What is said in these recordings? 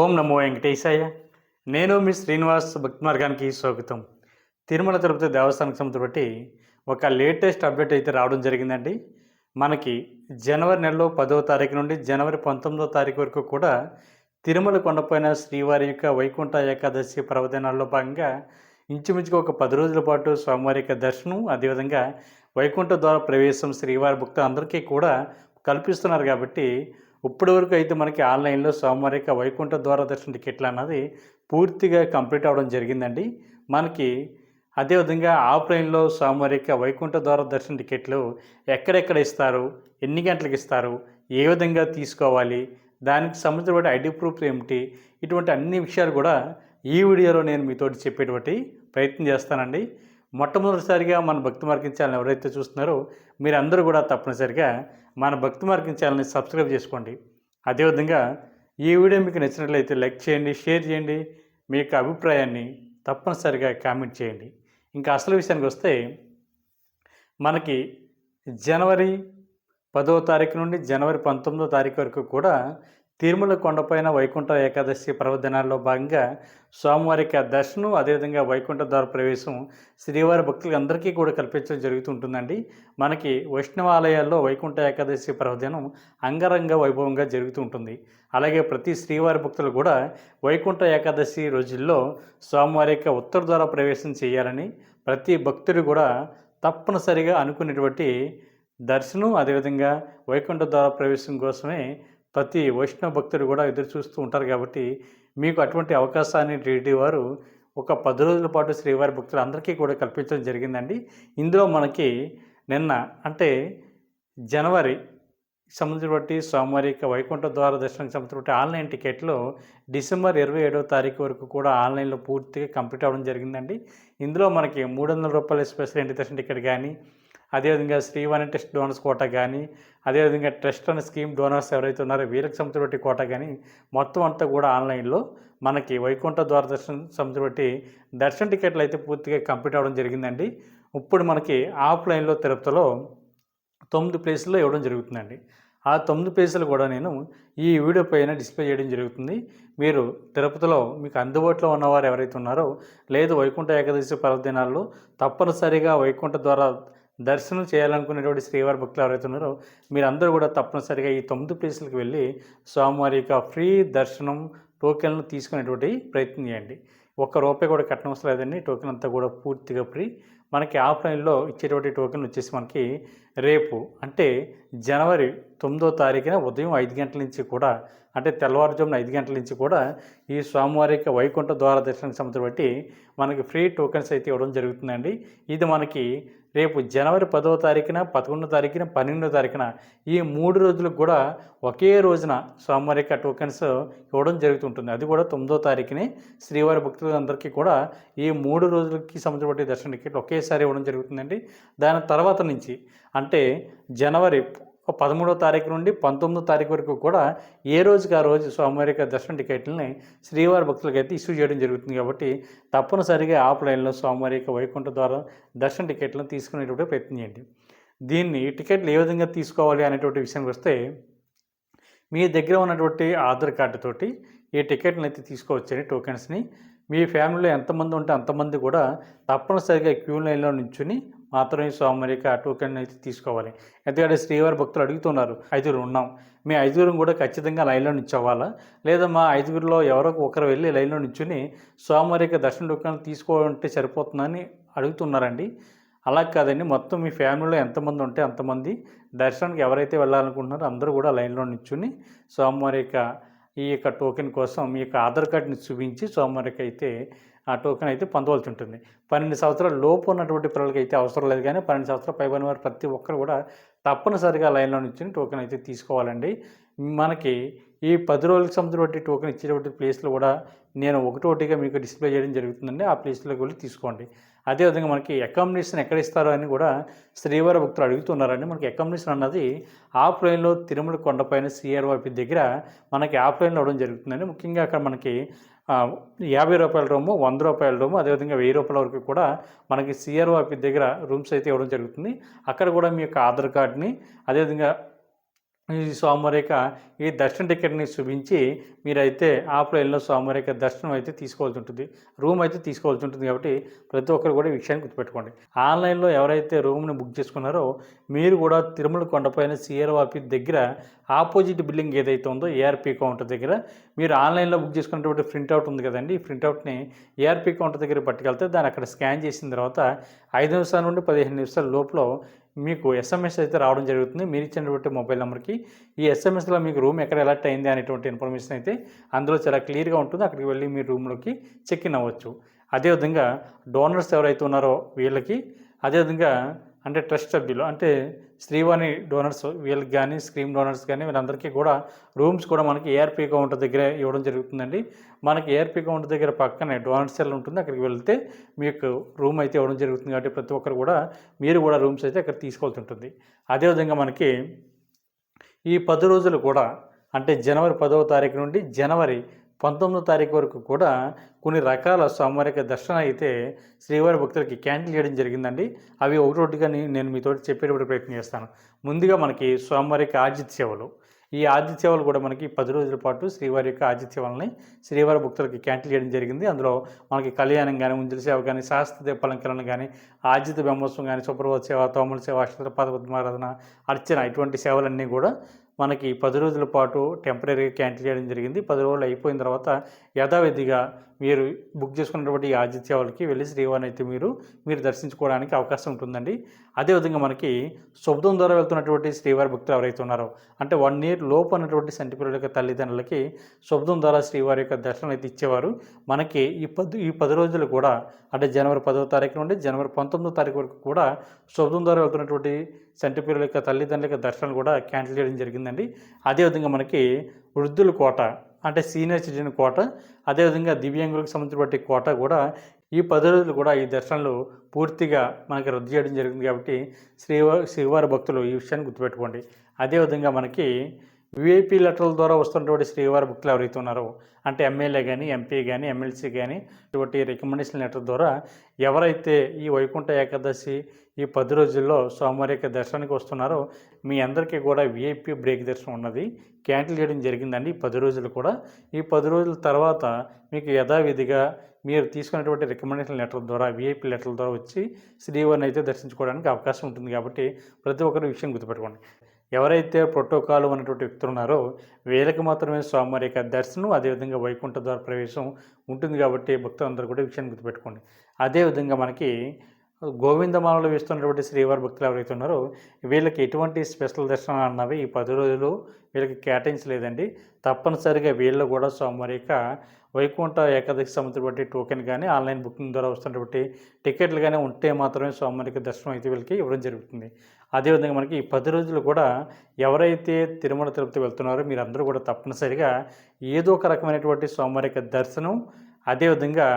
ఓం నమో వెంకటేశాయ. నేను మీ శ్రీనివాస్ భక్తి మార్గానికి స్వాగతం. తిరుమల తిరుపతి దేవస్థానం సంబంధించి బట్టి ఒక లేటెస్ట్ అప్డేట్ అయితే రావడం జరిగిందండి. మనకి జనవరి నెలలో 10వ తారీఖు నుండి జనవరి 19వ తారీఖు వరకు కూడా తిరుమల కొండపైన శ్రీవారి యొక్క వైకుంఠ ఏకాదశి పర్వదినాల్లో భాగంగా ఇంచుమించుగా ఒక 10 రోజుల పాటు స్వామివారి యొక్క దర్శనం, అదేవిధంగా వైకుంఠ ద్వార ప్రవేశం శ్రీవారి భక్తులందరికీ కూడా కల్పిస్తున్నారు. కాబట్టి ఇప్పటి వరకు అయితే మనకి ఆన్లైన్లో స్వామివారి యొక్క వైకుంఠ ద్వార దర్శన టికెట్లు అన్నది పూర్తిగా కంప్లీట్ అవ్వడం జరిగిందండి. మనకి అదేవిధంగా ఆఫ్లైన్లో స్వామివారి యొక్క వైకుంఠ ద్వార దర్శన టికెట్లు ఎక్కడెక్కడ ఇస్తారు, ఎన్ని గంటలకు ఇస్తారు, ఏ విధంగా తీసుకోవాలి, దానికి సంబంధించిన ఐడి ప్రూఫ్ ఏమిటి, ఇటువంటి అన్ని విషయాలు కూడా ఈ వీడియోలో నేను మీతోటి చెప్పేటువంటి ప్రయత్నం చేస్తానండి. మొట్టమొదటిసారిగా మన భక్తి మార్గం ఛానల్ ఎవరైతే చూస్తున్నారో మీరందరూ కూడా తప్పనిసరిగా మన భక్తి మార్గం ఛానల్ని సబ్స్క్రైబ్ చేసుకోండి. అదేవిధంగా ఈ వీడియో మీకు నచ్చినట్లయితే లైక్ చేయండి, షేర్ చేయండి, మీ యొక్క అభిప్రాయాన్ని తప్పనిసరిగా కామెంట్ చేయండి. ఇంకా అసలు విషయానికి వస్తే మనకి జనవరి 10వ తారీఖు నుండి జనవరి 19వ తారీఖు వరకు కూడా తిరుమల కొండపైన వైకుంఠ ఏకాదశి పర్వదినాల్లో భాగంగా స్వామివారి యొక్క దర్శనం, అదేవిధంగా వైకుంఠ ద్వార ప్రవేశం శ్రీవారి భక్తులకు అందరికీ కూడా కల్పించడం జరుగుతుంటుందండి. మనకి వైష్ణవ ఆలయాల్లో వైకుంఠ ఏకాదశి పర్వదినం అంగరంగ వైభవంగా జరుగుతూ ఉంటుంది. అలాగే ప్రతి శ్రీవారి భక్తులు కూడా వైకుంఠ ఏకాదశి రోజుల్లో స్వామివారి యొక్క ఉత్తర ద్వార ప్రవేశం చేయాలని ప్రతి భక్తుడు కూడా తప్పనిసరిగా అనుకునేటువంటి దర్శనం, అదేవిధంగా వైకుంఠ ద్వార ప్రవేశం కోసమే ప్రతి వైష్ణవ భక్తులు కూడా ఎదురు చూస్తూ ఉంటారు. కాబట్టి మీకు అటువంటి అవకాశాన్ని టీటీడీ వారు ఒక 10 రోజుల పాటు శ్రీవారి భక్తులందరికీ కూడా కల్పించడం జరిగిందండి. ఇందులో మనకి నిన్న అంటే జనవరి సంబంధించిన బట్టి స్వామివారి యొక్క వైకుంఠ ద్వార దర్శనానికి సంబంధించిన ఆన్లైన్ టికెట్లు డిసెంబర్ 27వ తారీఖు వరకు కూడా ఆన్లైన్లో పూర్తిగా కంప్లీట్ అవ్వడం జరిగిందండి. ఇందులో మనకి 300 రూపాయల స్పెషల్ ఎంట్రీ దర్శన టికెట్ కానీ, అదేవిధంగా శ్రీవాణి టెస్ట్ డోనర్స్ కోటా కానీ, అదేవిధంగా ట్రస్ట్ అండ్ స్కీమ్ డోనర్స్ ఎవరైతే ఉన్నారో వీళ్ళకి సంబంధించిన కోటా కానీ మొత్తం అంతా కూడా ఆన్లైన్లో మనకి వైకుంఠ ద్వార దర్శనం సంబంధించిన దర్శన టికెట్లు అయితే పూర్తిగా కంప్లీట్ అవ్వడం జరిగిందండి. ఇప్పుడు మనకి ఆఫ్లైన్లో తిరుపతిలో 9 ప్లేసుల్లో ఇవ్వడం జరుగుతుందండి. ఆ 9 ప్లేసులు కూడా నేను ఈ వీడియో పైన డిస్ప్లే చేయడం జరుగుతుంది. మీరు తిరుపతిలో మీకు అందుబాటులో ఉన్నవారు ఎవరైతే ఉన్నారో, లేదు వైకుంఠ ఏకాదశి పర్వదినాల్లో తప్పనిసరిగా వైకుంఠ ద్వారా దర్శనం చేయాలనుకునేటువంటి శ్రీవారి భక్తులు ఎవరైతే ఉన్నారో మీరందరూ కూడా తప్పనిసరిగా ఈ 9 ప్లేసులకు వెళ్ళి స్వామివారి యొక్క ఫ్రీ దర్శనం టోకెన్లు తీసుకునేటువంటి ప్రయత్నం చేయండి. ₹1 కూడా కట్టనవసరం లేదండి. టోకెన్ అంతా కూడా పూర్తిగా ఫ్రీ. మనకి ఆఫ్లైన్లో ఇచ్చేటువంటి టోకెన్ వచ్చేసి మనకి రేపు అంటే జనవరి 9వ తారీఖున ఉదయం 5 గంటల నుంచి కూడా అంటే తెల్లవారుజామున 5 గంటల నుంచి కూడా ఈ స్వామివారి యొక్క వైకుంఠ ద్వార దర్శనానికి సంబంధించి బట్టి మనకి ఫ్రీ టోకెన్స్ అయితే ఇవ్వడం జరుగుతుందండి. ఇది మనకి రేపు జనవరి 10వ తారీఖున, 11వ తారీఖున, 12వ తారీఖున ఈ 3 రోజులకు కూడా ఒకే రోజున స్వామివారి యొక్క టోకెన్స్ ఇవ్వడం జరుగుతుంటుంది. అది కూడా 9వ తారీఖునే శ్రీవారి భక్తులందరికీ కూడా ఈ 3 రోజులకి సంబంధించిన దర్శన టికెట్లు ఒకేసారి ఇవ్వడం జరుగుతుందండి. దాని తర్వాత నుంచి అంటే జనవరి 13వ తారీఖు నుండి 19వ తారీఖు వరకు కూడా ఏ రోజుకి ఆ రోజు స్వామివారి యొక్క దర్శన టికెట్లని శ్రీవారి భక్తులకి అయితే ఇష్యూ చేయడం జరుగుతుంది. కాబట్టి తప్పనిసరిగా ఆఫ్లైన్లో స్వామివారి యొక్క వైకుంఠ ద్వారా దర్శన టికెట్లను తీసుకునేటువంటి ప్రయత్నం చేయండి. దీన్ని టికెట్లు ఏ విధంగా తీసుకోవాలి అనేటువంటి విషయానికి వస్తే మీ దగ్గర ఉన్నటువంటి ఆధార్ కార్డు తోటి ఈ టికెట్లను అయితే తీసుకోవచ్చండి. టోకెన్స్ని మీ ఫ్యామిలీలో ఎంతమంది ఉంటే అంతమంది కూడా తప్పనిసరిగా క్యూ లైన్లో నించుని మాత్రమే స్వామివారి యొక్క టోకెన్ అయితే తీసుకోవాలి. ఎందుకంటే శ్రీవారి భక్తులు అడుగుతున్నారు, 5 ఉన్నాం, మీ 5 కూడా ఖచ్చితంగా లైన్లో నిల్చోవాలా, లేదా మా 5లో ఎవరో ఒకరు వెళ్ళి లైన్లో నిల్చుని స్వామివారి యొక్క దర్శన టోకెన్ తీసుకోవాలంటే సరిపోతుందని అడుగుతున్నారండి. అలా కాదండి, మొత్తం మీ ఫ్యామిలీలో ఎంతమంది ఉంటే అంతమంది దర్శనానికి ఎవరైతే వెళ్ళాలనుకుంటున్నారో అందరూ కూడా లైన్లో నిల్చుని స్వామివారి యొక్క ఈ యొక్క టోకెన్ కోసం మీ యొక్క ఆధార్ కార్డుని చూపించి స్వామివారికి అయితే ఆ టోకెన్ అయితే పొందవలసి ఉంటుంది. 12 సంవత్సరాల లోపు ఉన్నటువంటి పిల్లలకి అయితే అవసరం లేదు, కానీ 12 సంవత్సరాల పైబడిన వారు ప్రతి ఒక్కరు కూడా తప్పనిసరిగా లైన్లో నుంచి టోకెన్ అయితే తీసుకోవాలండి. మనకి ఈ 10 రోజులకు సంబంధించిన టోకెన్ ఇచ్చేటువంటి ప్లేస్లు కూడా నేను ఒకటోటిగా మీకు డిస్ప్లే చేయడం జరుగుతుందండి. ఆ ప్లేస్లోకి వెళ్ళి తీసుకోండి. అదేవిధంగా మనకి అకామిడేషన్ ఎక్కడ ఇస్తారో అని కూడా శ్రీవారి భక్తులు అడుగుతున్నారండి. మనకి అకామిడేషన్ అన్నది ఆఫ్లైన్లో తిరుమల కొండపైన CRYP దగ్గర మనకి ఆఫ్లైన్లో అవ్వడం జరుగుతుందండి. ముఖ్యంగా అక్కడ మనకి ₹50 రూము, ₹100 రూము, అదేవిధంగా ₹1000 వరకు కూడా మనకి CRYP దగ్గర రూమ్స్ అయితే ఇవ్వడం జరుగుతుంది. అక్కడ కూడా మీ యొక్క ఆధార్ కార్డుని, అదేవిధంగా ఈ స్వామివారి ఈ దర్శన టికెట్ని చూపించి మీరైతే ఆఫ్లైన్లో స్వామివారి దర్శనం అయితే తీసుకోవాల్సి ఉంటుంది, రూమ్ అయితే తీసుకోవాల్సి ఉంటుంది. కాబట్టి ప్రతి ఒక్కరు కూడా ఈ విషయాన్ని గుర్తుపెట్టుకోండి. ఆన్లైన్లో ఎవరైతే రూమ్ని బుక్ చేసుకున్నారో మీరు కూడా తిరుమల కొండపైన సిఆర్ఓ ఆఫీస్ దగ్గర ఆపోజిట్ బిల్డింగ్ ఏదైతే ఉందో ఏఆర్పీ కౌంటర్ దగ్గర మీరు ఆన్లైన్లో బుక్ చేసుకున్నటువంటి ప్రింట్అవుట్ ఉంది కదండి, ఈ ప్రింట్అవుట్ని ఏఆర్పీ కౌంటర్ దగ్గర పట్టుకెళ్తే దాన్ని అక్కడ స్కాన్ చేసిన తర్వాత 5 నిమిషాల నుండి 15 నిమిషాల లోపల మీకు ఎస్ఎంఎస్ అయితే రావడం జరుగుతుంది. మీరు ఇచ్చినటువంటి మొబైల్ నెంబర్కి ఈ ఎస్ఎంఎస్లో మీకు రూమ్ ఎక్కడ ఎలర్ట్ అయింది అనేటువంటి ఇన్ఫర్మేషన్ అయితే అందులో చాలా క్లియర్గా ఉంటుంది. అక్కడికి వెళ్ళి మీ రూమ్లోకి చెక్ ఇన్ అవ్వచ్చు. అదేవిధంగా డోనర్స్ ఎవరైతే ఉన్నారో వీళ్ళకి, అదేవిధంగా అంటే ట్రస్ట్ సభ్యులు అంటే శ్రీవాణి డోనర్స్ వీళ్ళకి కానీ, స్క్రీమ్ డోనర్స్ కానీ వీళ్ళందరికీ కూడా రూమ్స్ కూడా మనకి ఏఆర్పీ కౌంటర్ దగ్గర ఇవ్వడం జరుగుతుందండి. మనకి ఏఆర్పీ కౌంటర్ దగ్గర పక్కనే డోనర్స్ సెల్ ఉంటుంది, అక్కడికి వెళ్తే మీకు రూమ్ అయితే ఇవ్వడం జరుగుతుంది. కాబట్టి ప్రతి ఒక్కరు కూడా మీరు కూడా రూమ్స్ అయితే అక్కడ తీసుకోవాల్సి ఉంటుంది. అదేవిధంగా మనకి ఈ 10 రోజులు కూడా అంటే జనవరి 10వ తారీఖు నుండి జనవరి 19వ తారీఖు వరకు కూడా కొన్ని రకాల స్వామివారి దర్శనం అయితే శ్రీవారి భక్తులకి క్యాన్సిల్ చేయడం జరిగిందండి. అవి ఒకటొకటిగా నేను మీతో చెప్పేటప్పుడు ప్రయత్నం చేస్తాను. ముందుగా మనకి స్వామివారి ఆతిథ్య సేవలు, ఈ ఆతిథ్య సేవలు కూడా మనకి 10 రోజుల పాటు శ్రీవారి యొక్క ఆతిథ్య సేవలని శ్రీవారి భక్తులకి క్యాన్సిల్ చేయడం జరిగింది. అందులో మనకి కళ్యాణం కానీ, ఉంజల సేవ కానీ, శాస్త్ర దీపాలంకరణ కానీ, ఆజిత బ్రహ్మోత్సవం కానీ, సుప్రభాత సేవ, తోమల సేవ, అక్షర పద్మారాధన, అర్చన ఇటువంటి సేవలన్నీ కూడా మనకి 10 రోజుల పాటు టెంపరీగా క్యాన్సిల్ చేయడం జరిగింది. 10 రోజులు అయిపోయిన తర్వాత యథావిధిగా మీరు బుక్ చేసుకున్నటువంటి ఈ ఆతిథ్య సేవలకి వెళ్ళి శ్రీవారిని అయితే మీరు దర్శించుకోవడానికి అవకాశం ఉంటుందండి. అదేవిధంగా మనకి శుభదం ద్వారా వెళ్తున్నటువంటి శ్రీవారి భక్తులు ఎవరైతే ఉన్నారో అంటే 1 ఇయర్ లోపు అన్నటువంటి సంటిపిల్లల యొక్క తల్లిదండ్రులకి శుభదం ద్వారా శ్రీవారి యొక్క దర్శనం అయితే ఇచ్చేవారు. మనకి ఈ 10 రోజులు కూడా అంటే జనవరి 10వ తారీఖు నుండి జనవరి 19వ తారీఖు వరకు కూడా శుభదం ద్వారా వెళ్తున్నటువంటి సంటిపిల్లల యొక్క తల్లిదండ్రుల యొక్క దర్శనాలు కూడా క్యాన్సిల్ చేయడం జరిగిందండి. అదేవిధంగా మనకి వృద్ధుల కోట అంటే సీనియర్ సిటిజన్ కోట, అదేవిధంగా దివ్యాంగులకు సంబంధించిన కోట కూడా ఈ 10 రోజులు కూడా ఈ దర్శనాలు పూర్తిగా మనకి రద్దు చేయడం జరిగింది. కాబట్టి శ్రీవారి భక్తులు ఈ విషయాన్ని గుర్తుపెట్టుకోండి. అదేవిధంగా మనకి విఐపీ లెటర్ల ద్వారా వస్తున్నటువంటి శ్రీవారి భక్తులు ఎవరైతే ఉన్నారో అంటే ఎమ్మెల్యే కానీ, ఎంపీ కానీ, ఎమ్మెల్సీ కానీ ఇటువంటి రికమెండేషన్ లెటర్ ద్వారా ఎవరైతే ఈ వైకుంఠ ఏకాదశి ఈ 10 రోజుల్లో స్వామివారి యొక్క దర్శనానికి వస్తున్నారో మీ అందరికీ కూడా విఐపీ బ్రేక్ దర్శనం ఉన్నది క్యాన్సిల్ చేయడం జరిగిందండి. ఈ 10 రోజులు కూడా ఈ 10 రోజుల తర్వాత మీకు యథావిధిగా మీరు తీసుకున్నటువంటి రికమెండేషన్ లెటర్ ద్వారా విఐపీ లెటర్ల ద్వారా వచ్చి శ్రీవారిని అయితే దర్శించుకోవడానికి అవకాశం ఉంటుంది. కాబట్టి ప్రతి ఒక్కరు విషయం గుర్తుపెట్టుకోండి. ఎవరైతే ప్రోటోకాల్ ఉన్నటువంటి వ్యక్తులు ఉన్నారో వీళ్ళకి మాత్రమే స్వామివారి యొక్క దర్శనం, అదేవిధంగా వైకుంఠ ద్వార ప్రవేశం ఉంటుంది. కాబట్టి భక్తులందరూ కూడా విషయాన్ని గుర్తుపెట్టుకోండి. అదేవిధంగా మనకి గోవిందమాలలో వేస్తున్నటువంటి శ్రీవారి భక్తులు ఎవరైతే ఉన్నారో వీళ్ళకి ఎటువంటి స్పెషల్ దర్శనం అన్నవి ఈ 10 రోజులు వీళ్ళకి కేటాయించలేదండి. తప్పనిసరిగా వీళ్ళు కూడా స్వామివారి యొక్క వైకుంఠ ఏకాదశి సంబంధించినటువంటి టోకెన్ కానీ, ఆన్లైన్ బుకింగ్ ద్వారా వస్తున్నటువంటి టికెట్లు కానీ ఉంటే మాత్రమే స్వామివారికి దర్శనం అయితే వీళ్ళకి ఇవ్వడం జరుగుతుంది. అదేవిధంగా మనకి ఈ 10 రోజులు కూడా ఎవరైతే తిరుమల తిరుపతి వెళ్తున్నారో మీరందరూ కూడా తప్పనిసరిగా ఏదో ఒక రకమైనటువంటి స్వామివారి యొక్క దర్శనం, అదేవిధంగా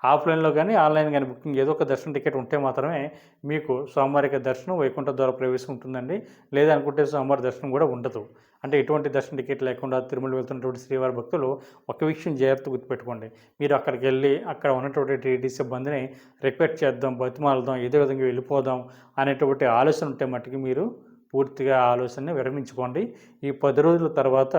ఆఫ్లైన్లో కానీ, ఆన్లైన్ కానీ బుకింగ్ ఏదో ఒక దర్శన టికెట్ ఉంటే మాత్రమే మీకు స్వామివారి యొక్క దర్శనం, వైకుంఠ ద్వార ప్రవేశం ఉంటుందండి. లేదనుకుంటే స్వామివారి దర్శనం కూడా ఉండదు. అంటే ఎటువంటి దర్శన టికెట్ లేకుండా తిరుమల వెళ్తున్నటువంటి శ్రీవారి భక్తులు ఒక విషయం జాగ్రత్త గుర్తుపెట్టుకోండి. మీరు అక్కడికి వెళ్ళి అక్కడ ఉన్నటువంటి టీటీ సిబ్బందిని రిక్వెస్ట్ చేద్దాం, బతిమాలదాం, ఏదో విధంగా వెళ్ళిపోదాం అనేటువంటి ఆలోచన ఉంటే మట్టుకు మీరు పూర్తిగా ఆలోచనని విరమించుకోండి. ఈ 10 రోజుల తర్వాత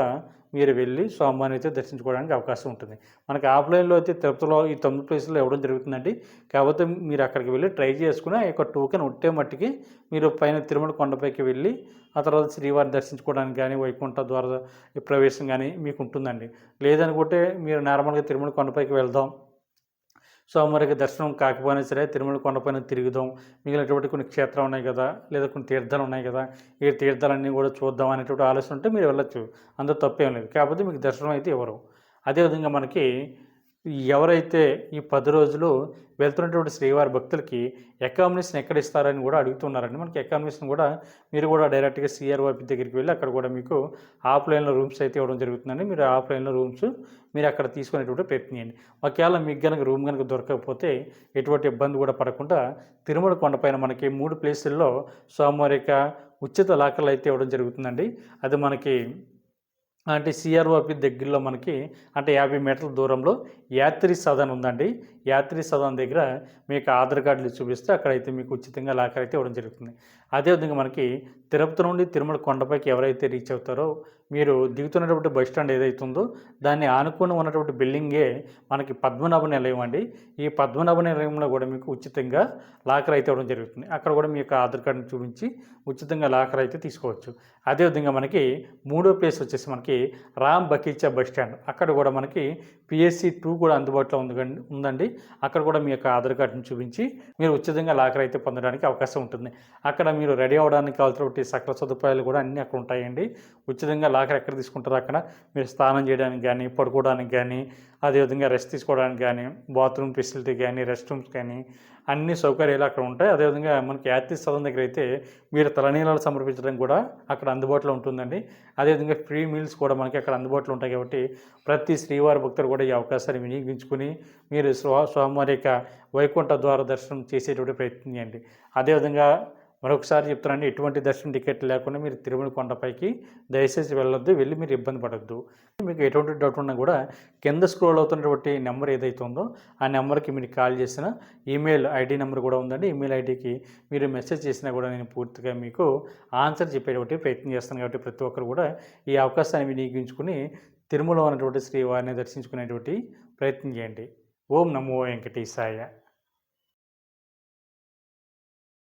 మీరు వెళ్ళి స్వామివారిని అయితే దర్శించుకోవడానికి అవకాశం ఉంటుంది. మనకి ఆఫ్లైన్లో అయితే తిరుపతిలో ఈ 9 ప్లేసుల్లో ఇవ్వడం జరుగుతుందండి. కాకపోతే మీరు అక్కడికి వెళ్ళి ట్రై చేసుకుని ఆ యొక్క టోకెన్ ఉంటే మట్టుకి మీరు పైన తిరుమల కొండపైకి వెళ్ళి ఆ తర్వాత శ్రీవారిని దర్శించుకోవడానికి కానీ, వైకుంఠ ద్వార ప్రవేశం కానీ మీకు ఉంటుందండి. లేదనుకుంటే మీరు నార్మల్గా తిరుమల కొండపైకి వెళ్దాం, స్వామివారికి దర్శనం కాకపోయినా సరే తిరుమల కొండపైన తిరుగుదాం, మిగిలినటువంటి కొన్ని క్షేత్రాలు ఉన్నాయి కదా, లేదా కొన్ని తీర్థాలు ఉన్నాయి కదా, ఈ తీర్థాలన్నీ కూడా చూద్దాం అనేటువంటి ఆలోచన ఉంటే మీరు వెళ్ళొచ్చు, అందులో తప్పేం లేదు. కాకపోతే మీకు దర్శనం అయితే ఇవ్వరు. అదేవిధంగా మనకి ఎవరైతే ఈ 10 రోజులు వెళ్తున్నటువంటి శ్రీవారి భక్తులకి అకామిడేషన్ ఎక్కడ ఇస్తారని కూడా అడుగుతున్నారండి. మనకి అకామిడేషన్ కూడా మీరు కూడా డైరెక్ట్గా సిఆర్ఓ దగ్గరికి వెళ్ళి అక్కడ కూడా మీకు ఆఫ్లైన్లో రూమ్స్ అయితే ఇవ్వడం జరుగుతుందండి. మీరు ఆఫ్లైన్లో రూమ్స్ మీరు అక్కడ తీసుకునేటువంటి ప్రయత్నం చేయండి. ఒకవేళ మీకు కనుక రూమ్ కనుక దొరకకపోతే ఎటువంటి ఇబ్బంది కూడా పడకుండా తిరుమల కొండపైన మనకి 3 ప్లేసుల్లో స్వామివారి యొక్క ఉచిత లాకర్లు అయితే ఇవ్వడం జరుగుతుందండి. అది మనకి అంటే సిఆర్ఓపి దగ్గరలో మనకి అంటే 50 మీటర్ల దూరంలో యాత్రి సదన్ ఉందండి. యాత్రి సదన్ దగ్గర మీకు ఆధార్ కార్డులు చూపిస్తే అక్కడైతే మీకు ఉచితంగా లాకర్ అయితే ఇవ్వడం జరుగుతుంది. అదేవిధంగా మనకి తిరుపతి నుండి తిరుమల కొండపైకి ఎవరైతే రీచ్ అవుతారో మీరు దిగుతున్నటువంటి బస్ స్టాండ్ ఏదైతే ఉందో దాన్ని ఆనుకొని ఉన్నటువంటి బిల్డింగే మనకి పద్మనాభ నిలయం అండి. ఈ పద్మనాభ నిలయంలో కూడా మీకు ఉచితంగా లాకర్ అయితే ఇవ్వడం జరుగుతుంది. అక్కడ కూడా మీ యొక్క ఆధార్ కార్డుని చూపించి ఉచితంగా లాకర్ అయితే తీసుకోవచ్చు. అదేవిధంగా మనకి మూడో ప్లేస్ వచ్చేసి మనకి రామ్ బకీచా బస్ స్టాండ్. అక్కడ కూడా మనకి పిఎస్సి 2 కూడా అందుబాటులో ఉందండి. అక్కడ కూడా మీ యొక్క ఆధార్ కార్డుని చూపించి మీరు ఉచితంగా లాకర్ అయితే పొందడానికి అవకాశం ఉంటుంది. అక్కడ మీరు రెడీ అవ్వడానికి కావాల్సినటువంటి సకల సదుపాయాలు కూడా అన్నీ అక్కడ ఉంటాయండి. ఉచితంగా లాకర్ ఎక్కడ తీసుకుంటారో అక్కడ మీరు స్నానం చేయడానికి కానీ, పడుకోవడానికి కానీ, అదేవిధంగా రెస్ట్ తీసుకోవడానికి కానీ, బాత్రూమ్ ఫెసిలిటీ కానీ, రెస్ట్ రూమ్స్ కానీ అన్ని సౌకర్యాలు అక్కడ ఉంటాయి. అదేవిధంగా మనకి యాత్రి స్థలం దగ్గర అయితే మీరు తలనీలాలు సమర్పించడానికి కూడా అక్కడ అందుబాటులో ఉంటుందండి. అదేవిధంగా ఫ్రీ మీల్స్ కూడా మనకి అక్కడ అందుబాటులో ఉంటాయి కాబట్టి ప్రతి శ్రీవారి భక్తులు కూడా ఈ అవకాశాన్ని వినియోగించుకుని మీరు స్వామివారి యొక్క వైకుంఠ ద్వార దర్శనం చేసేటువంటి ప్రయత్నం చేయండి. అదేవిధంగా మరొకసారి చెప్తున్నానండి, ఎటువంటి దర్శనం టికెట్ లేకుండా మీరు తిరుమల కొండపైకి దయచేసి వెళ్ళొద్దు. వెళ్ళి మీరు ఇబ్బంది పడొద్దు. మీకు ఎటువంటి డౌట్ ఉన్నా కూడా కింద స్క్రోల్ అవుతున్నటువంటి నెంబర్ ఏదైతే ఉందో ఆ నెంబర్కి మీరు కాల్ చేసిన ఈమెయిల్ ఐడి నెంబర్ కూడా ఉందండి. ఈమెయిల్ ఐడికి మీరు మెసేజ్ చేసినా కూడా నేను పూర్తిగా మీకు ఆన్సర్ చెప్పేటువంటి ప్రయత్నం చేస్తాను. కాబట్టి ప్రతి ఒక్కరు కూడా ఈ అవకాశాన్ని వినియోగించుకుని తిరుమల ఉన్నటువంటి శ్రీవారిని దర్శించుకునేటువంటి ప్రయత్నం చేయండి. ఓం నమో వెంకటేశాయ.